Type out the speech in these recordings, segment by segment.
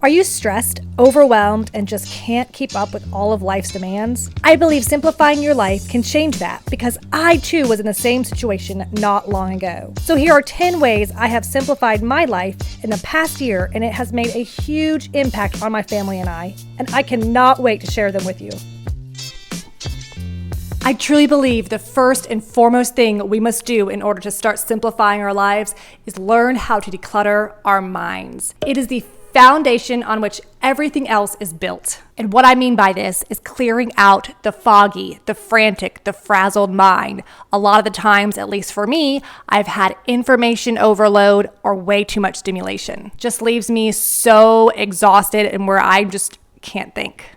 Are you stressed, overwhelmed, and just can't keep up with all of life's demands? I believe simplifying your life can change that because I too was in the same situation not long ago. So here are 10 ways I have simplified my life in the past year, and it has made a huge impact on my family and I cannot wait to share them with you. I truly believe the first and foremost thing we must do in order to start simplifying our lives is learn how to declutter our minds. It is the foundation on which everything else is built. And what I mean by this is clearing out the foggy, the frantic, the frazzled mind. A lot of the times, at least for me, I've had information overload or way too much stimulation. Just leaves me so exhausted and where I just can't think.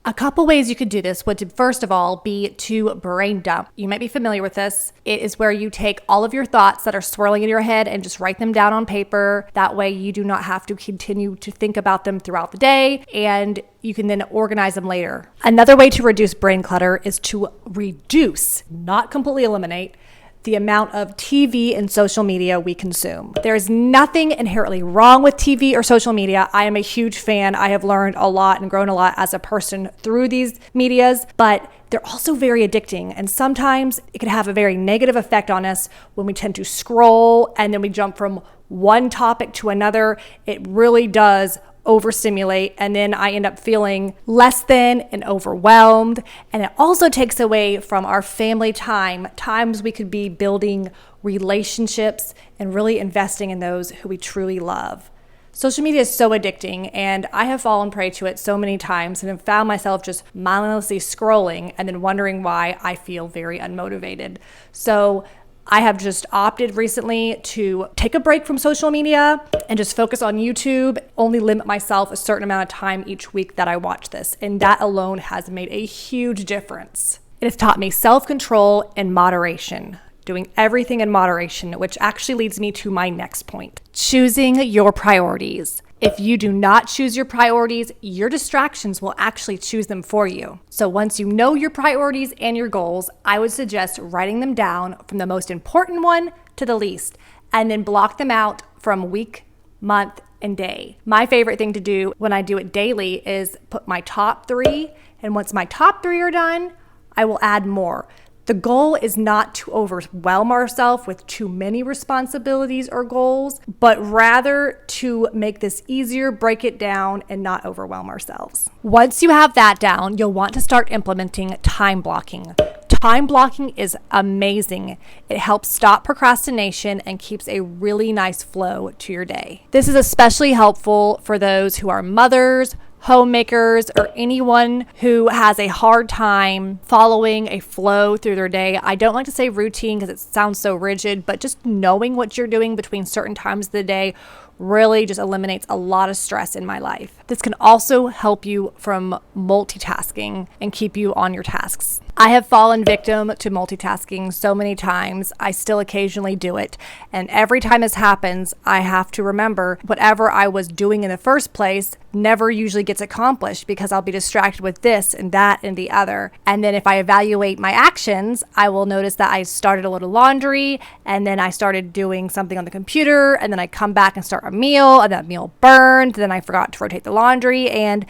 A couple ways you could do this would, first of all, be to brain dump. You might be familiar with this. It is where you take all of your thoughts that are swirling in your head and just write them down on paper. That way you do not have to continue to think about them throughout the day, and you can then organize them later. Another way to reduce brain clutter is to reduce, not completely eliminate, the amount of TV and social media we consume. There is nothing inherently wrong with TV or social media. I am a huge fan. I have learned a lot and grown a lot as a person through these medias, but they're also very addicting. And sometimes it can have a very negative effect on us when we tend to scroll and then we jump from one topic to another. It really does overstimulate, and then I end up feeling less than and overwhelmed. And it also takes away from our family time, times we could be building relationships and really investing in those who we truly love. Social media is so addicting, and I have fallen prey to it so many times and have found myself just mindlessly scrolling and then wondering why I feel very unmotivated. So I have just opted recently to take a break from social media and just focus on YouTube, only limit myself a certain amount of time each week that I watch this. And that alone has made a huge difference. It has taught me self-control and moderation, doing everything in moderation, which actually leads me to my next point. Choosing your priorities. If you do not choose your priorities, your distractions will actually choose them for you. So once you know your priorities and your goals, I would suggest writing them down from the most important one to the least, and then block them out from week, month, and day. My favorite thing to do when I do it daily is put my top 3, and once my top 3 are done, I will add more. The goal is not to overwhelm ourselves with too many responsibilities or goals, but rather to make this easier, break it down, and not overwhelm ourselves. Once you have that down, you'll want to start implementing time blocking. Time blocking is amazing. It helps stop procrastination and keeps a really nice flow to your day. This is especially helpful for those who are mothers, homemakers, or anyone who has a hard time following a flow through their day. I don't like to say routine because it sounds so rigid, but just knowing what you're doing between certain times of the day really just eliminates a lot of stress in my life. This can also help you from multitasking and keep you on your tasks. I have fallen victim to multitasking so many times. I still occasionally do it. And every time this happens, I have to remember whatever I was doing in the first place never usually gets accomplished because I'll be distracted with this and that and the other. And then if I evaluate my actions, I will notice that I started a little laundry and then I started doing something on the computer and then I come back and start a meal and that meal burned. Then I forgot to rotate the laundry and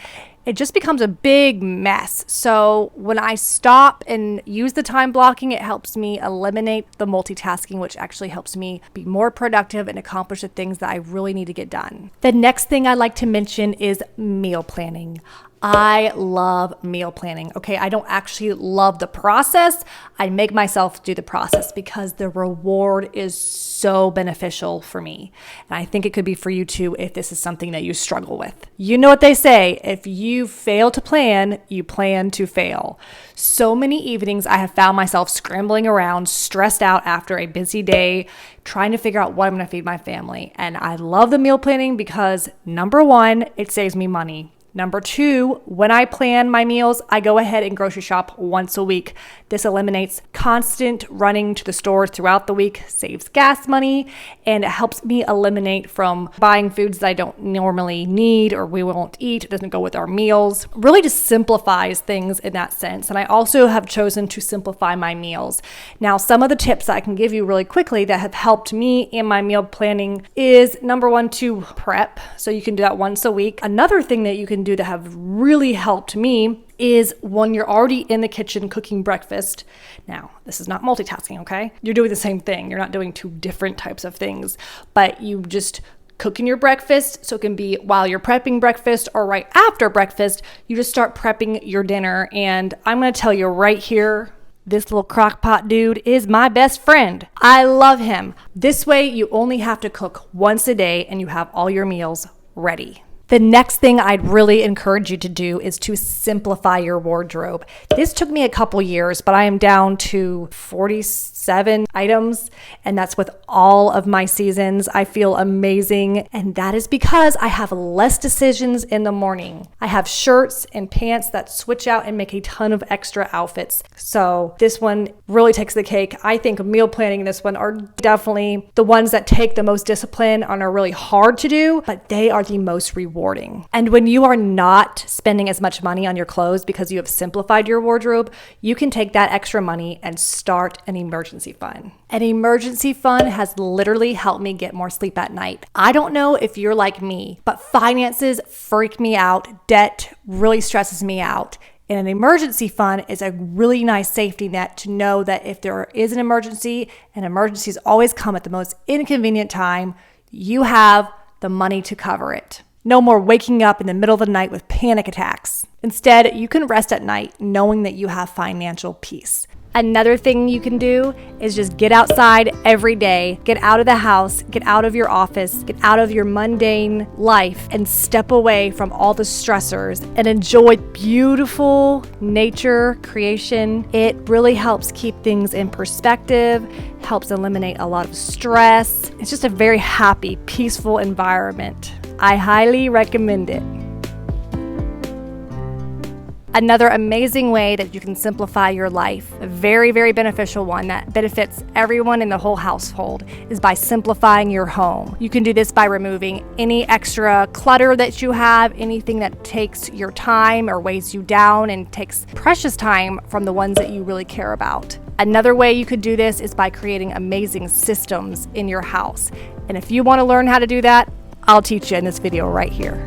it just becomes a big mess. So when I stop and use the time blocking, it helps me eliminate the multitasking, which actually helps me be more productive and accomplish the things that I really need to get done. The next thing I'd like to mention is meal planning. I love meal planning. Okay, I don't actually love the process. I make myself do the process because the reward is so beneficial for me. And I think it could be for you too if this is something that you struggle with. You know what they say, if you fail to plan, you plan to fail. So many evenings I have found myself scrambling around, stressed out after a busy day, trying to figure out what I'm going to feed my family. And I love the meal planning because number one, it saves me money. Number 2, when I plan my meals, I go ahead and grocery shop once a week. This eliminates constant running to the store throughout the week, saves gas money, and it helps me eliminate from buying foods that I don't normally need or we won't eat. It doesn't go with our meals. Really just simplifies things in that sense. And I also have chosen to simplify my meals. Now, some of the tips that I can give you really quickly that have helped me in my meal planning is number 1, to prep. So you can do that once a week. Another thing that you can do that have really helped me is when you're already in the kitchen cooking breakfast. Now, this is not multitasking, okay? You're doing the same thing. You're not doing 2 different types of things, but you just cooking your breakfast. So it can be while you're prepping breakfast or right after breakfast, you just start prepping your dinner. And I'm going to tell you right here, this little crock pot dude is my best friend. I love him. This way you only have to cook once a day and you have all your meals ready. The next thing I'd really encourage you to do is to simplify your wardrobe. This took me a couple years, but I am down to 47 items, and that's with all of my seasons. I feel amazing, and that is because I have less decisions in the morning. I have shirts and pants that switch out and make a ton of extra outfits. So this one really takes the cake. I think meal planning and this one are definitely the ones that take the most discipline and are really hard to do, but they are the most rewarding. And when you are not spending as much money on your clothes because you have simplified your wardrobe, you can take that extra money and start an emergency fund. An emergency fund has literally helped me get more sleep at night. I don't know if you're like me, but finances freak me out. Debt really stresses me out. And an emergency fund is a really nice safety net to know that if there is an emergency, and emergencies always come at the most inconvenient time, you have the money to cover it. No more waking up in the middle of the night with panic attacks. Instead, you can rest at night knowing that you have financial peace. Another thing you can do is just get outside every day, get out of the house, get out of your office, get out of your mundane life and step away from all the stressors and enjoy beautiful nature creation. It really helps keep things in perspective, helps eliminate a lot of stress. It's just a very happy, peaceful environment. I highly recommend it. Another amazing way that you can simplify your life, a very, very beneficial one that benefits everyone in the whole household, is by simplifying your home. You can do this by removing any extra clutter that you have, anything that takes your time or weighs you down and takes precious time from the ones that you really care about. Another way you could do this is by creating amazing systems in your house. And if you want to learn how to do that, I'll teach you in this video right here.